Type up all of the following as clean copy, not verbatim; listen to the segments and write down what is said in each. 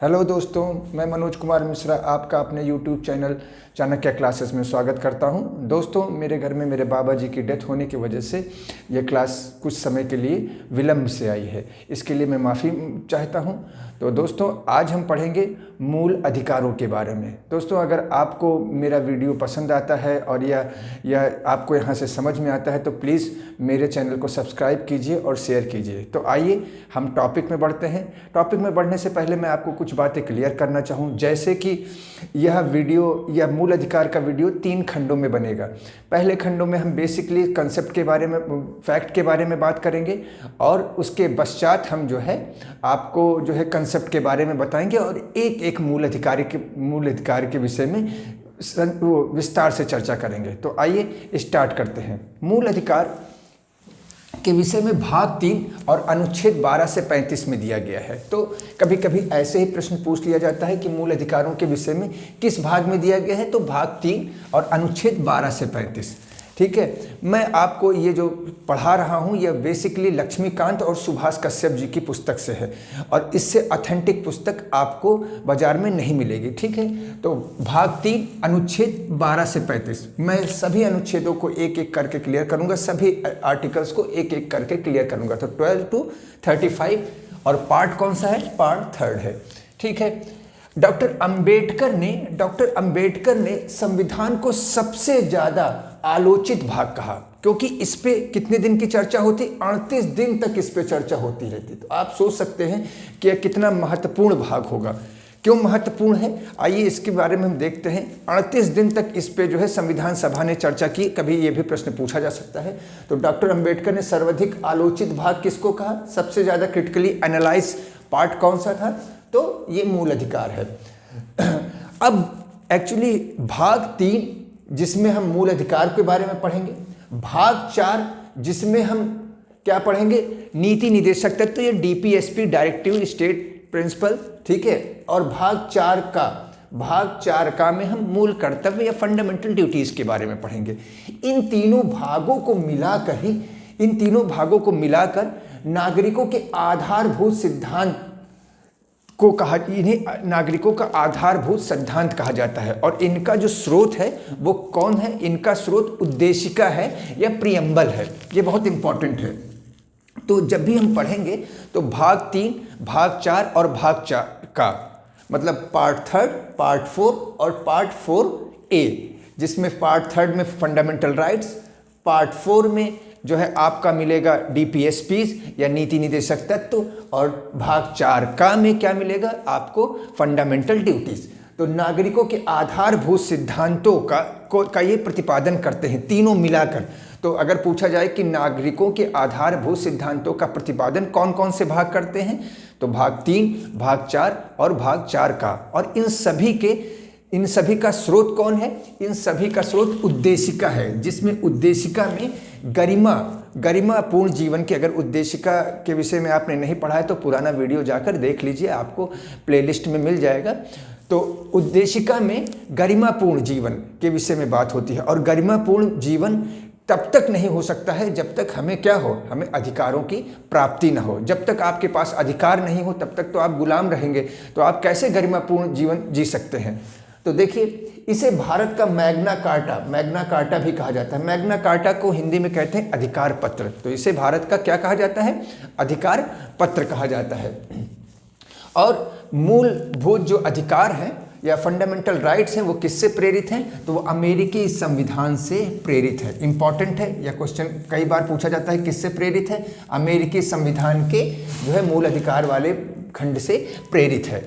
Hello दोस्तों, मैं मनोज कुमार मिश्रा आपका अपने YouTube चैनल चाणक्य क्लासेस में स्वागत करता हूं। दोस्तों, मेरे घर में मेरे बाबा जी की डेथ होने की वजह से यह क्लास कुछ समय के लिए विलम्ब से आई है। इसके लिए मैं माफ़ी चाहता हूं। तो दोस्तों, आज हम पढ़ेंगे मूल अधिकारों के बारे में। दोस्तों, अगर आपको मेरा वीडियो पसंद आता है और या आपको यहाँ से समझ में आता है तो प्लीज़ मेरे चैनल को सब्सक्राइब कीजिए और शेयर कीजिए। तो आइए हम टॉपिक में बढ़ते हैं। टॉपिक में बढ़ने से पहले मैं आपको कुछ बातें क्लियर करना चाहूँ, जैसे कि यह वीडियो या मूल अधिकार का वीडियो 3 खंडों में बनेगा। पहले खंडों में हम बेसिकली कंसेप्ट के बारे में, फैक्ट के बारे में बात करेंगे और उसके पश्चात हम आपको कंसेप्ट के बारे में बताएंगे और एक एक मूल अधिकार के विषय में विस्तार से चर्चा करेंगे। तो आइए स्टार्ट करते हैं। मूल अधिकार के विषय में भाग 3 और अनुच्छेद 12 से 35 में दिया गया है। तो कभी कभी ऐसे ही प्रश्न पूछ लिया जाता है कि मूल अधिकारों के विषय में किस भाग में दिया गया है, तो भाग 3 और अनुच्छेद 12 से 35। ठीक है, मैं आपको ये जो पढ़ा रहा हूँ यह बेसिकली लक्ष्मीकांत और सुभाष कश्यप जी की पुस्तक से है और इससे ऑथेंटिक पुस्तक आपको बाजार में नहीं मिलेगी। ठीक है, तो भाग 3 अनुच्छेद 12 से 35 मैं सभी अनुच्छेदों को एक एक करके क्लियर करूँगा, सभी आर्टिकल्स को एक एक करके क्लियर करूँगा। तो 12 to 35 और पार्ट कौन सा है? पार्ट 3 है। ठीक है, डॉक्टर अंबेडकर ने संविधान को सबसे ज़्यादा आलोचित भाग कहा, क्योंकि इस पे कितने दिन की चर्चा होती? 38 दिन तक इस पे चर्चा होती रहती। तो आप सोच सकते हैं कि यह कितना महत्वपूर्ण भाग होगा। क्यों महत्वपूर्ण है, आइए इसके बारे में हम देखते हैं। 38 दिन तक इस पे संविधान सभा ने चर्चा की। कभी ये भी प्रश्न पूछा जा सकता है। तो डॉक्टर अंबेडकर ने सर्वाधिक आलोचित भाग किसको कहा? सबसे ज़्यादा क्रिटिकली एनालाइज पार्ट कौन सा था? तो ये मूल अधिकार है। अब एक्चुअली भाग 3 जिसमें हम मूल अधिकार के बारे में पढ़ेंगे, भाग 4 जिसमें हम क्या पढ़ेंगे? नीति निदेशक तत्व या डीपीएसपी डायरेक्टिव स्टेट प्रिंसिपल। ठीक है, और भाग 4 का में हम मूल कर्तव्य या फंडामेंटल ड्यूटीज के बारे में पढ़ेंगे। इन तीनों भागों को मिलाकर नागरिकों के आधारभूत सिद्धांत को कहा, इन्हें नागरिकों का आधारभूत सिद्धांत कहा जाता है। और इनका जो स्रोत है वो कौन है? इनका स्रोत उद्देशिका है या प्रियम्बल है। ये बहुत इंपॉर्टेंट है। तो जब भी हम पढ़ेंगे तो भाग 3, भाग 4 और भाग 4 का मतलब पार्ट 3, पार्ट 4 और पार्ट 4A, जिसमें पार्ट 3 में फंडामेंटल राइट्स, पार्ट 4 में आपका मिलेगा डीपीएसपीज या नीति निदेशक तत्व, और भाग 4 का में क्या मिलेगा आपको? Fundamental duties. तो नागरिकों के आधारभूत सिद्धांतों का ये प्रतिपादन करते हैं तीनों मिलाकर। तो अगर पूछा जाए कि नागरिकों के आधारभूत सिद्धांतों का प्रतिपादन कौन कौन से भाग करते हैं, तो भाग 3, भाग 4 और भाग 4 का। और इन सभी का स्रोत कौन है? इन सभी का स्रोत उद्देशिका है, जिसमें उद्देशिका में गरिमापूर्ण जीवन की, अगर उद्देशिका के विषय में आपने नहीं पढ़ा है तो पुराना वीडियो जाकर देख लीजिए, आपको प्लेलिस्ट में मिल जाएगा। तो उद्देशिका में गरिमापूर्ण जीवन के विषय में बात होती है। और गरिमापूर्ण जीवन तब तक नहीं हो सकता है जब तक हमें क्या हो? हमें अधिकारों की प्राप्ति न हो। जब तक आपके पास अधिकार नहीं हो तब तक तो आप गुलाम रहेंगे। तो आप कैसे गरिमापूर्ण जीवन जी सकते हैं? तो देखिए, इसे भारत का मैग्ना कार्टा भी कहा जाता है। मैग्ना कार्टा को हिंदी में कहते हैं अधिकार पत्र। तो इसे भारत का क्या कहा जाता है? अधिकार पत्र कहा जाता है। और मूलभूत जो अधिकार हैं या फंडामेंटल राइट्स हैं वो किससे प्रेरित हैं? तो वो अमेरिकी संविधान से प्रेरित है। इंपॉर्टेंट है, यह क्वेश्चन कई बार पूछा जाता है, किससे प्रेरित है? अमेरिकी संविधान के मूल अधिकार वाले खंड से प्रेरित है।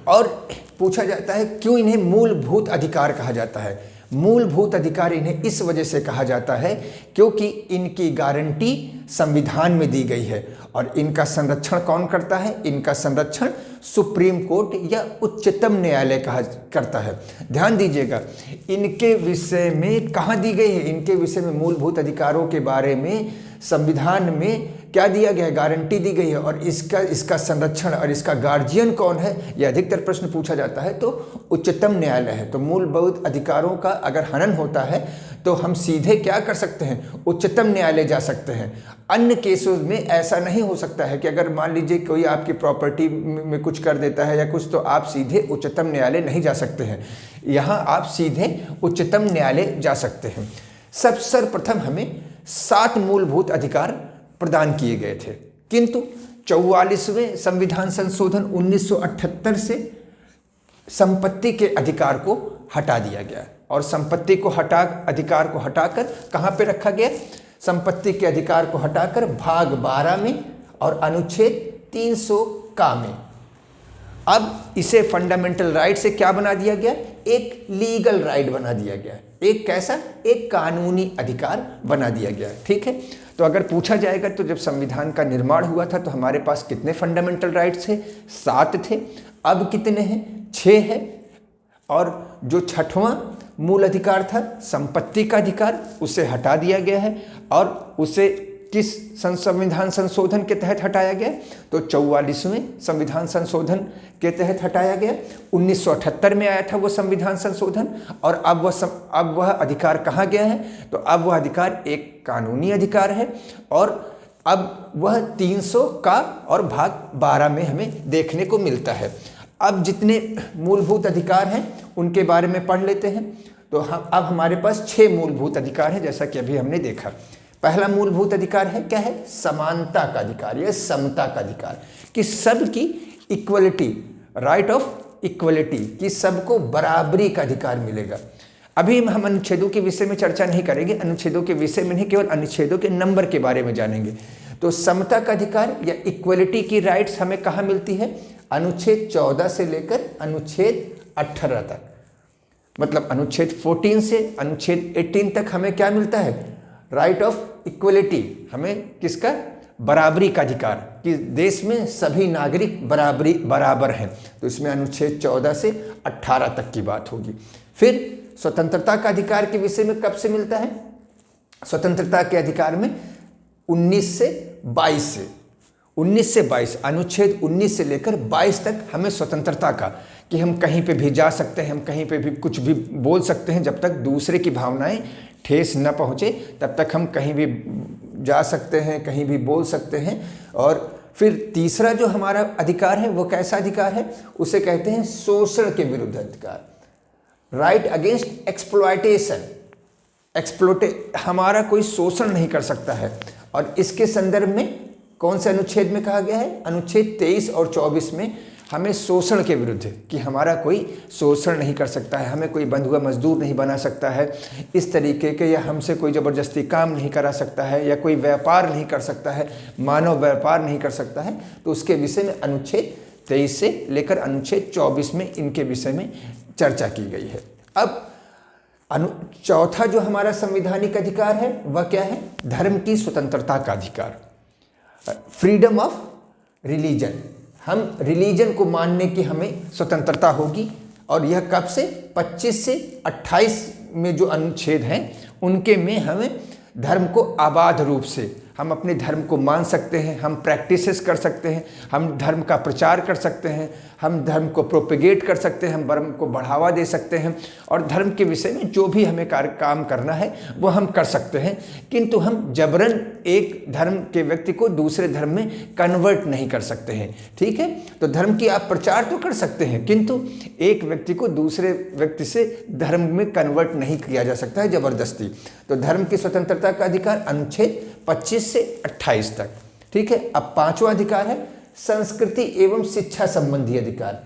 और पूछा जाता है क्यों इन्हें मूलभूत अधिकार कहा जाता है? मूलभूत अधिकार इन्हें इस वजह से कहा जाता है क्योंकि इनकी गारंटी संविधान में दी गई है। और इनका संरक्षण कौन करता है? इनका संरक्षण सुप्रीम कोर्ट या उच्चतम न्यायालय करता है। ध्यान दीजिएगा, इनके विषय में कहाँ दी गई है? इनके विषय में मूलभूत अधिकारों के बारे में संविधान में क्या दिया गया है, गारंटी दी गई है, और इसका संरक्षण और इसका गार्जियन कौन है, यह अधिकतर प्रश्न पूछा जाता है। तो उच्चतम न्यायालय है। तो मूलभूत अधिकारों का अगर हनन होता है तो हम सीधे क्या कर सकते हैं, उच्चतम न्यायालय जा सकते हैं। अन्य केसों में ऐसा नहीं हो सकता है कि अगर मान लीजिए कोई आपकी प्रॉपर्टी में कुछ कर देता है या कुछ, तो आप सीधे उच्चतम न्यायालय नहीं जा सकते हैं। यहाँ आप सीधे उच्चतम न्यायालय जा सकते हैं। सब सर्वप्रथम हमें 7 मूलभूत अधिकार प्रदान किए गए थे, किंतु 44वें संविधान संशोधन 1978 से संपत्ति के अधिकार को हटा दिया गया, और संपत्ति को अधिकार को हटाकर कहाँ पे रखा गया, संपत्ति के अधिकार को हटाकर भाग 12 में और अनुच्छेद 300 का में। अब इसे फंडामेंटल राइट से क्या बना दिया गया, एक लीगल राइट बना दिया गया, एक कैसा, एक कानूनी अधिकार बना दिया गया। ठीक है, तो अगर पूछा जाएगा तो जब संविधान का निर्माण हुआ था तो हमारे पास कितने फंडामेंटल राइट्स थे, 7 थे। अब कितने हैं, 6 है। और जो 6वां मूल अधिकार था संपत्ति का अधिकार, उसे हटा दिया गया है, और उसे किस संविधान संशोधन के तहत हटाया गया, तो 44वें संविधान संशोधन के तहत हटाया गया। 1978 में आया था वो संविधान संशोधन, और अब वह अधिकार कहाँ गया है, तो अब वह अधिकार एक कानूनी अधिकार है, और अब वह 300 का और भाग 12 में हमें देखने को मिलता है। अब जितने मूलभूत अधिकार हैं उनके बारे में पढ़ लेते हैं। तो अब हमारे पास 6 मूलभूत अधिकार हैं, जैसा कि अभी हमने देखा। पहला मूलभूत अधिकार है, क्या है, समानता का अधिकार या समता का अधिकार, कि सबकी इक्वलिटी, राइट ऑफ इक्वलिटी, कि सबको बराबरी का अधिकार मिलेगा। अभी हम अनुच्छेदों के विषय में चर्चा नहीं करेंगे, अनुच्छेदों के विषय में नहीं, केवल अनुच्छेदों के नंबर के बारे में जानेंगे। तो समता का अधिकार या इक्वलिटी की राइट्स हमें कहाँ मिलती है, अनुच्छेद 14 से लेकर अनुच्छेद 18 तक, मतलब अनुच्छेद 14 से अनुच्छेद 18 तक हमें क्या मिलता है, राइट ऑफ इक्वलिटी। हमें किसका, बराबरी का अधिकार, कि देश में सभी नागरिक बराबर हैं। तो इसमें अनुच्छेद 14 से 18 तक की बात होगी। फिर स्वतंत्रता का अधिकार के विषय में कब से मिलता है, स्वतंत्रता के अधिकार में 19 से 22 अनुच्छेद 19 से लेकर 22 तक हमें स्वतंत्रता का, कि हम कहीं पे भी जा सकते हैं, हम कहीं पे भी कुछ भी बोल सकते हैं, जब तक दूसरे की भावनाएं ठेस न पहुँचे तब तक हम कहीं भी जा सकते हैं, कहीं भी बोल सकते हैं। और फिर तीसरा जो हमारा अधिकार है वो कैसा अधिकार है, उसे कहते हैं शोषण के विरुद्ध अधिकार, राइट अगेंस्ट एक्सप्लॉयटेशन। हमारा कोई शोषण नहीं कर सकता है, और इसके संदर्भ में कौन से अनुच्छेद में कहा गया है, अनुच्छेद 23 और 24 में हमें शोषण के विरुद्ध, कि हमारा कोई शोषण नहीं कर सकता है, हमें कोई बंधुआ मजदूर नहीं बना सकता है इस तरीके के, या हमसे कोई ज़बरदस्ती काम नहीं करा सकता है, या कोई व्यापार नहीं कर सकता है, मानव व्यापार नहीं कर सकता है। तो उसके विषय में अनुच्छेद 23 से लेकर अनुच्छेद 24 में इनके विषय में चर्चा की गई है। अब चौथा जो हमारा संवैधानिक अधिकार है वह क्या है, धर्म की स्वतंत्रता का अधिकार, फ्रीडम ऑफ रिलीजन। हम रिलीजन को मानने की हमें स्वतंत्रता होगी, और यह कब से, 25 से 28 में जो अनुच्छेद हैं उनके में हमें धर्म को आबाद रूप से हम अपने धर्म को मान सकते हैं, हम प्रैक्टिसेस कर सकते हैं, हम धर्म का प्रचार कर सकते हैं, हम धर्म को प्रोपेगेट कर सकते हैं, हम धर्म को बढ़ावा दे सकते हैं, और धर्म के विषय में जो भी हमें काम करना है वो हम कर सकते हैं। किंतु हम जबरन एक धर्म के व्यक्ति को दूसरे धर्म में कन्वर्ट नहीं कर सकते हैं। ठीक है, तो धर्म की आप प्रचार तो कर सकते हैं, किंतु एक व्यक्ति को दूसरे व्यक्ति से धर्म में कन्वर्ट नहीं किया जा सकता है ज़बरदस्ती। तो धर्म की स्वतंत्रता का अधिकार अनुच्छेद 25 से 28 तक। ठीक है, अब 5वां अधिकार है संस्कृति एवं शिक्षा संबंधी अधिकार।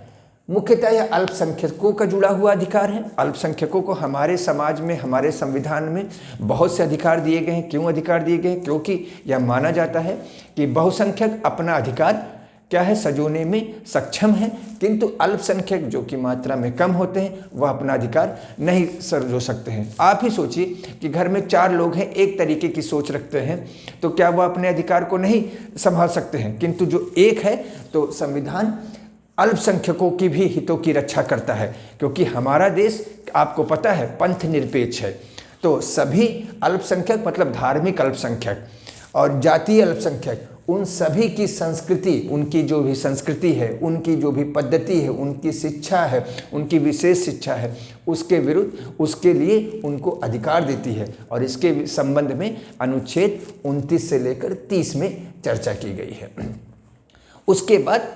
मुख्यतः यह अल्पसंख्यकों का जुड़ा हुआ अधिकार है। अल्पसंख्यकों को हमारे समाज में, हमारे संविधान में बहुत से अधिकार दिए गए हैं। क्यों अधिकार दिए गए हैं, क्योंकि यह माना जाता है कि बहुसंख्यक अपना अधिकार क्या है, सजोने में सक्षम है, किंतु अल्पसंख्यक जो कि मात्रा में कम होते हैं वह अपना अधिकार नहीं सजो सकते हैं। आप ही सोचिए कि घर में 4 लोग हैं, एक तरीके की सोच रखते हैं, तो क्या वह अपने अधिकार को नहीं संभाल सकते हैं, किंतु जो एक है, तो संविधान अल्पसंख्यकों की भी हितों की रक्षा करता है, क्योंकि हमारा देश आपको पता है पंथ निरपेक्ष है। तो सभी अल्पसंख्यक मतलब धार्मिक अल्पसंख्यक और जातीय अल्पसंख्यक उन सभी की संस्कृति, उनकी जो भी संस्कृति है, उनकी जो भी पद्धति है, उनकी शिक्षा है, उनकी विशेष शिक्षा है, उसके विरुद्ध उसके लिए उनको अधिकार देती है। और इसके संबंध में अनुच्छेद 29 से लेकर 30 में चर्चा की गई है। उसके बाद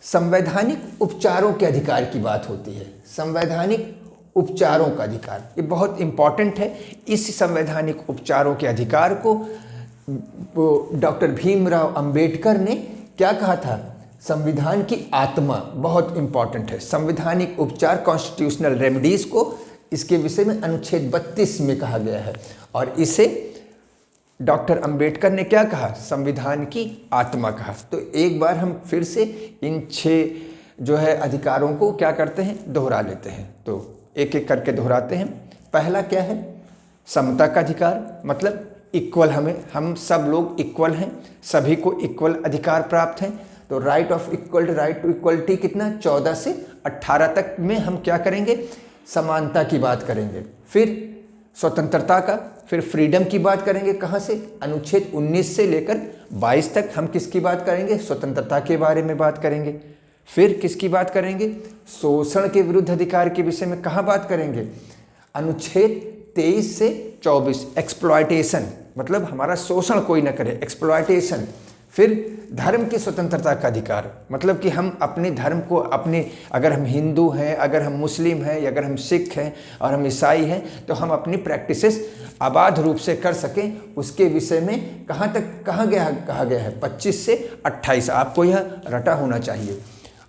संवैधानिक उपचारों के अधिकार की बात होती है। संवैधानिक उपचारों का अधिकार, ये बहुत इंपॉर्टेंट है। इस संवैधानिक उपचारों के अधिकार को डॉक्टर भीमराव अंबेडकर ने क्या कहा था? संविधान की आत्मा, बहुत इंपॉर्टेंट है। संवैधानिक उपचार, कॉन्स्टिट्यूशनल रेमेडीज को इसके विषय में अनुच्छेद 32 में कहा गया है। और इसे डॉक्टर अंबेडकर ने क्या कहा? संविधान की आत्मा कहा। तो एक बार हम फिर से इन 6 जो है अधिकारों को क्या करते हैं? दोहरा लेते हैं। तो एक एक करके दोहराते हैं। पहला क्या है? समता का अधिकार, मतलब इक्वल, हम सब लोग इक्वल हैं, सभी को इक्वल अधिकार प्राप्त हैं। तो right of equal, right to equality कितना? 14 से 18 तक में हम क्या करेंगे? समानता की बात करेंगे। फिर स्वतंत्रता का, फिर फ्रीडम की बात करेंगे। कहाँ से? अनुच्छेद 19 से लेकर 22 तक हम किसकी बात करेंगे? स्वतंत्रता के बारे में बात करेंगे। फिर किसकी बात करेंगे? शोषण के विरुद्ध अधिकार के विषय में कहाँ बात करेंगे? अनुच्छेद 23 से 24, एक्सप्लॉयटेशन, मतलब हमारा शोषण कोई ना करे, एक्सप्लॉयटेशन। फिर धर्म की स्वतंत्रता का अधिकार, मतलब कि हम अपने धर्म को, अपने, अगर हम हिंदू हैं, अगर हम मुस्लिम हैं, या अगर हम सिख हैं और हम ईसाई हैं, तो हम अपनी प्रैक्टिसेस आबाद रूप से कर सकें, उसके विषय में कहाँ तक कहा गया है? 25 से 28। आपको यह रटा होना चाहिए।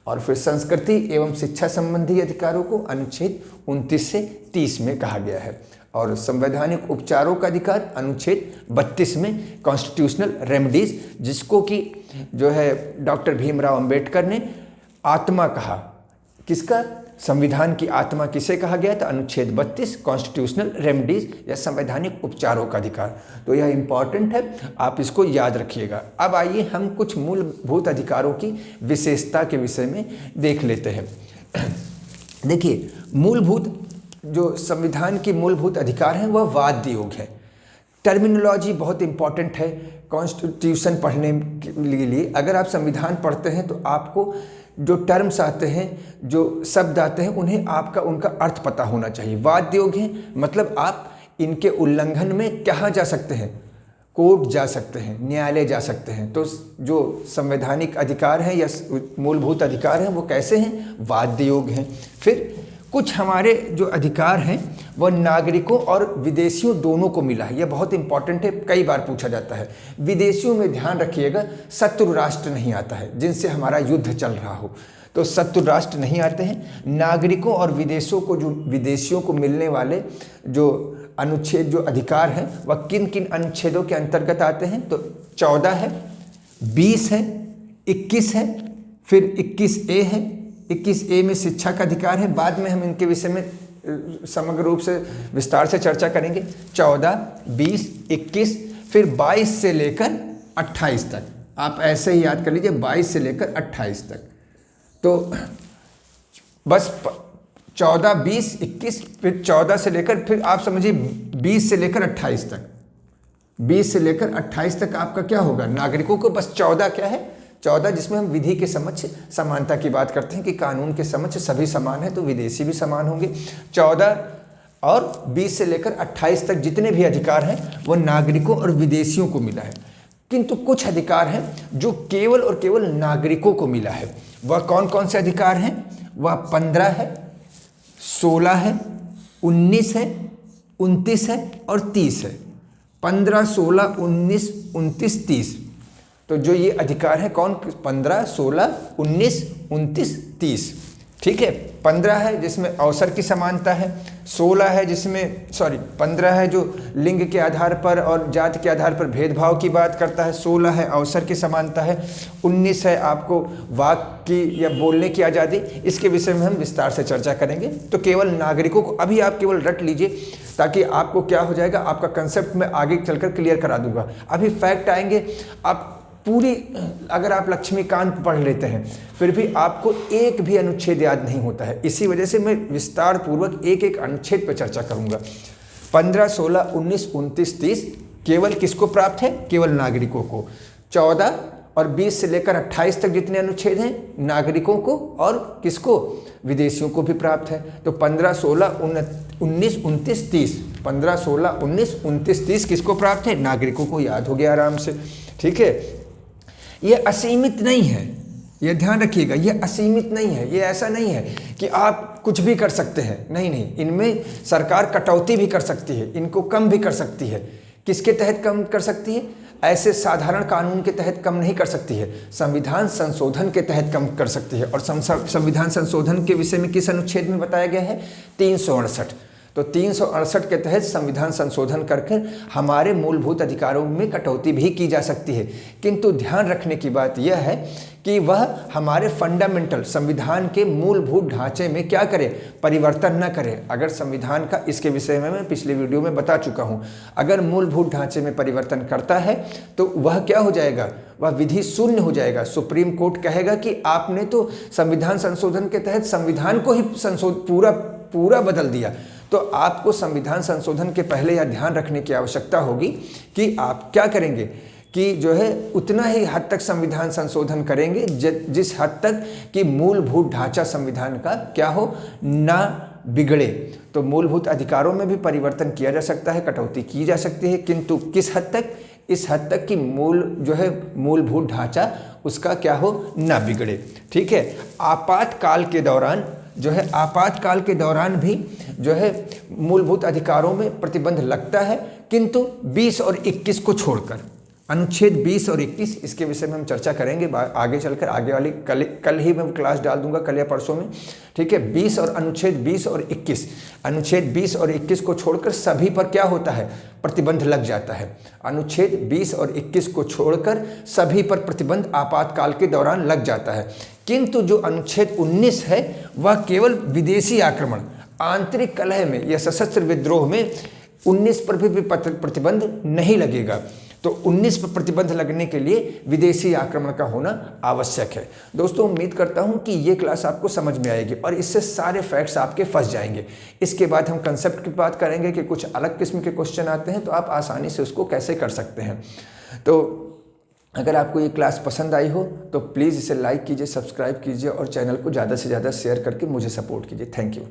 और फिर संस्कृति एवं शिक्षा संबंधी अधिकारों को अनुच्छेद 29 से 30 में कहा गया है। और संवैधानिक उपचारों का अधिकार अनुच्छेद 32 में कॉन्स्टिट्यूशनल रेमेडीज, जिसको कि जो है डॉक्टर भीमराव अंबेडकर ने आत्मा कहा। किसका? संविधान की आत्मा किसे कहा गया था? अनुच्छेद 32, कॉन्स्टिट्यूशनल रेमेडीज या संवैधानिक उपचारों का अधिकार। तो यह इंपॉर्टेंट है, आप इसको याद रखिएगा। अब आइए हम कुछ मूलभूत अधिकारों की विशेषता के विषय में देख लेते हैं। देखिए, मूलभूत जो संविधान की मूलभूत अधिकार हैं वह वाद्य योग है। टर्मिनोलॉजी बहुत इंपॉर्टेंट है कॉन्स्टिट्यूशन पढ़ने के लिए। अगर आप संविधान पढ़ते हैं तो आपको जो टर्म्स आते हैं, जो शब्द आते हैं, उन्हें उनका अर्थ पता होना चाहिए। वाद्य योग है, मतलब आप इनके उल्लंघन में कहाँ जा सकते हैं? कोर्ट जा सकते हैं, न्यायालय जा सकते हैं। तो जो संवैधानिक अधिकार हैं या मूलभूत अधिकार हैं वो कैसे हैं? वाद्य योग हैं। फिर कुछ हमारे जो अधिकार हैं वह नागरिकों और विदेशियों दोनों को मिला है। यह बहुत इंपॉर्टेंट है, कई बार पूछा जाता है। विदेशियों में ध्यान रखिएगा, शत्रु राष्ट्र नहीं आता है जिनसे हमारा युद्ध चल रहा हो, तो शत्रु राष्ट्र नहीं आते हैं। नागरिकों और विदेशियों को मिलने वाले जो अनुच्छेद, जो अधिकार हैं, वह किन किन अनुच्छेदों के अंतर्गत आते हैं? तो 14 है, 20 है, 21 है, फिर 21A है। 21A में शिक्षा का अधिकार है। बाद में हम इनके विषय में समग्र रूप से विस्तार से चर्चा करेंगे। 14, 20, 21, फिर 22 से लेकर 28 तक। आप ऐसे ही याद कर लीजिए, 22 से लेकर 28 तक। तो बस 14, 20, 21, फिर 14 से लेकर, फिर आप समझिए 20 से लेकर 28 तक। 20 से लेकर 28 तक आपका क्या होगा? नागरिकों को बस 14 क्या है? 14 जिसमें हम विधि के समक्ष समानता की बात करते हैं कि कानून के समक्ष सभी समान हैं तो विदेशी भी समान होंगे। 14 और 20 से लेकर 28 तक जितने भी अधिकार हैं वो नागरिकों और विदेशियों को मिला है। किंतु कुछ अधिकार हैं जो केवल और केवल नागरिकों को मिला है। वह कौन कौन से अधिकार हैं? वह 15 है, 16 है, 19 है, 29 है और 30 है। 15, 16, 19, 29, 30। तो जो ये अधिकार है कौन? 15, 16, 19, 29, 30। ठीक है। 15 है जिसमें अवसर की समानता है। 16 है जिसमें 15 है जो लिंग के आधार पर और जाति के आधार पर भेदभाव की बात करता है। 16 है अवसर की समानता है। 19 है आपको वाक की या बोलने की आज़ादी। इसके विषय में हम विस्तार से चर्चा करेंगे। तो केवल नागरिकों को अभी आप केवल रट लीजिए ताकि आपको क्या हो जाएगा, आपका कंसेप्ट मैं आगे चलकर क्लियर करा दूंगा। अभी फैक्ट आएंगे। आप पूरी अगर आप लक्ष्मीकांत पढ़ लेते हैं फिर भी आपको एक भी अनुच्छेद याद नहीं होता है। इसी वजह से मैं विस्तार पूर्वक एक एक अनुच्छेद पर चर्चा करूंगा। 15, 16, 19, 29, 30 केवल किसको प्राप्त है? केवल नागरिकों को। 14 और 20 से लेकर 28 तक जितने अनुच्छेद हैं नागरिकों को और किसको, विदेशियों को भी प्राप्त है। तो 15, 16, 19, 29, 30, 15, 16, 19, 29, 30 किसको प्राप्त है, नागरिकों को। याद हो गया आराम से, ठीक है। ये असीमित नहीं है, ये ध्यान रखिएगा, ये असीमित नहीं है, ये ऐसा नहीं है कि आप कुछ भी कर सकते हैं, नहीं नहीं, इनमें सरकार कटौती भी कर सकती है, इनको कम भी कर सकती है। किसके तहत कम कर सकती है, ऐसे साधारण कानून के तहत कम नहीं कर सकती है, संविधान संशोधन के तहत कम कर सकती है। और संविधान संशोधन के विषय में किस अनुच्छेद में बताया गया है, 368। तो 368 के तहत संविधान संशोधन करके हमारे मूलभूत अधिकारों में कटौती भी की जा सकती है। किंतु ध्यान रखने की बात यह है कि वह हमारे फंडामेंटल संविधान के मूलभूत ढांचे में क्या करे, परिवर्तन न करे। अगर संविधान का, इसके विषय में मैं पिछले वीडियो में बता चुका हूं, अगर मूलभूत ढांचे में परिवर्तन करता है तो वह क्या हो जाएगा, वह विधि शून्य हो जाएगा। सुप्रीम कोर्ट कहेगा कि आपने तो संविधान संशोधन के तहत संविधान को ही पूरा बदल दिया। तो आपको संविधान संशोधन के पहले यह ध्यान रखने की आवश्यकता होगी कि आप क्या करेंगे कि जो है उतना ही हद तक संविधान संशोधन करेंगे जिस हद तक कि मूलभूत ढांचा संविधान का क्या हो, ना बिगड़े। तो मूलभूत अधिकारों में भी परिवर्तन किया जा सकता है, कटौती की जा सकती है, किंतु किस हद तक, इस हद तक कि मूलभूत ढांचा उसका क्या हो, ना बिगड़े। ठीक है। आपातकाल के दौरान भी जो है मूलभूत अधिकारों में प्रतिबंध लगता है, किंतु 20 और 21 को छोड़कर। अनुच्छेद 20 और 21, इसके विषय में हम चर्चा करेंगे आगे चलकर, आगे वाली कल ही मैं क्लास डाल दूंगा, कल या परसों में। ठीक है। 20 और अनुच्छेद 20 और 21, अनुच्छेद 20 और 21 को छोड़कर सभी पर क्या होता है, प्रतिबंध लग जाता है। अनुच्छेद 20 और 21 को छोड़कर सभी पर प्रतिबंध आपातकाल के दौरान लग जाता है। किंतु जो अनुच्छेद 19 है वह केवल विदेशी आक्रमण, आंतरिक कलह में या सशस्त्र विद्रोह में 19 पर भी प्रतिबंध नहीं लगेगा। तो 19 पर प्रतिबंध लगने के लिए विदेशी आक्रमण का होना आवश्यक है। दोस्तों, उम्मीद करता हूं कि ये क्लास आपको समझ में आएगी और इससे सारे फैक्ट्स आपके फंस जाएंगे। इसके बाद हम कंसेप्ट की बात करेंगे कि कुछ अलग किस्म के क्वेश्चन आते हैं तो आप आसानी से उसको कैसे कर सकते हैं। तो अगर आपको ये क्लास पसंद आई हो तो प्लीज़ इसे लाइक कीजिए, सब्सक्राइब कीजिए और चैनल को ज़्यादा से ज़्यादा शेयर करके मुझे सपोर्ट कीजिए। Thank you.